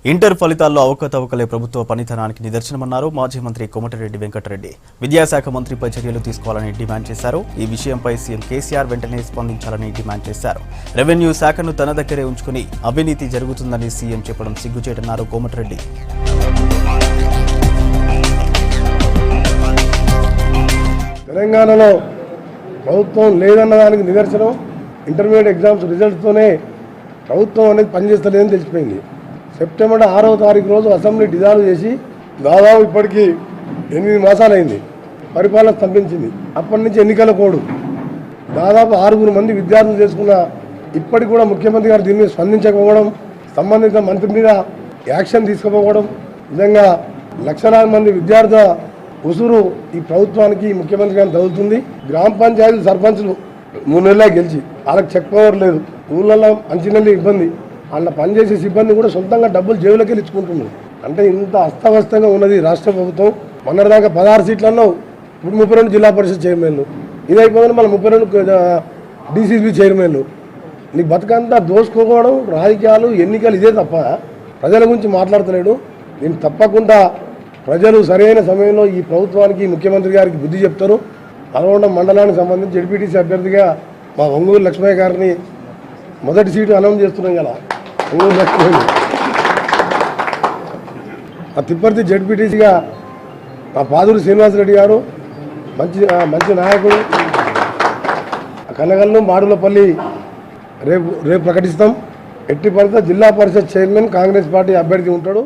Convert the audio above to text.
Inter ఫలితాల్లో అవకతవకలే ప్రభుత్వ పనితనానికి నిదర్శనమన్నారు మాజీ మంత్రి కోమటిరెడ్డి వెంకటరెడ్డి. విద్యాశాఖ మంత్రిపై చర్యలు తీసుకోవాలని డిమాండ్ చేశారు. ఈ విషయంపై సీఎం కేసీఆర్ వెంటనే స్పందించాలని డిమాండ్ చేశారు. రెవెన్యూ శాఖను తన దగ్గరే ఉంచుకుని అవినీతి జరుగుతుందని సీఎం చెప్పడం సిగ్గుచేటన్నారు కోమటిరెడ్డి. తెలంగాణలో ప్రభుత్వం లేదన్న దానికి నిదర్శనం ఇంటర్మీడియట్ ఎగ్జామ్స్ రిజల్ట్స్తోనే ప్రభుత్వం అనేది పనిచేస్తలేదని తెలిసిపోయింది. సెప్టెంబర్ 6వ తారీఖు రోజు అసెంబ్లీ డిజాల్వ్ చేసి దాదాపు ఇప్పటికీ 8 మాసాలైంది. పరిపాలన స్తంభించింది. అప్పటి నుంచి ఎన్నికల కోడ్ దాదాపు 6 మంది విద్యార్థులు చేసుకున్న ఇప్పటికి కూడా ముఖ్యమంత్రి గారు దీని మీద స్పందించకపోవడం, సంబంధిత మంత్రి మీద యాక్షన్ తీసుకోకపోవడం, నిజంగా లక్షలాది మంది విద్యార్థుల ఉసురు ఈ ప్రభుత్వానికి ముఖ్యమంత్రి గారిని తగులుతుంది. గ్రామ పంచాయతీ సర్పంచ్లు 3 నెలలే గెలిచి వాళ్ళకి చెక్ పవర్ లేదు. ఊళ్ళల్లో మంచినీళ్ళు ఇబ్బంది, వాళ్ళ పనిచేసే సిబ్బంది కూడా సొంతంగా డబ్బులు జేబులకి ఇచ్చుకుంటున్నారు. అంటే ఇంత అస్తవ్యస్తంగా ఉన్నది రాష్ట్ర ప్రభుత్వం. మొన్నటిదాకా 16 సీట్లలో ఇప్పుడు 32 జిల్లా పరిషత్ చైర్మన్లు, ఇది అయిపోయింది మళ్ళీ 32 డీసీసీ చైర్మన్లు. నీకు బతుకంతా దోసుకోవడం, రాజకీయాలు, ఎన్నికలు ఇదే తప్ప ప్రజల గురించి మాట్లాడతలేడు. నేను తప్పకుండా ప్రజలు సరైన సమయంలో ఈ ప్రభుత్వానికి ముఖ్యమంత్రి గారికి బుద్ధి చెప్తారు. నల్గొండ మండలానికి సంబంధించి జడ్పీటీసీ అభ్యర్థిగా మా ఒంగూరు లక్ష్మయ్య గారిని మొదటి సీటు అనౌన్స్ చేస్తున్నాం కదా. ఒంగూరు లక్ష్మయ్య ఆ తిప్పర్తి జడ్పీటీసీగా మా పాదూరు శ్రీనివాసరెడ్డి గారు మంచి నాయకుడు. కనగల్లు మాడులపల్లి రేపు ప్రకటిస్తాం. ఎట్టి పరిస్థితుల్లో జిల్లా పరిషత్ చైర్మన్ కాంగ్రెస్ పార్టీ అభ్యర్థి ఉంటాడు.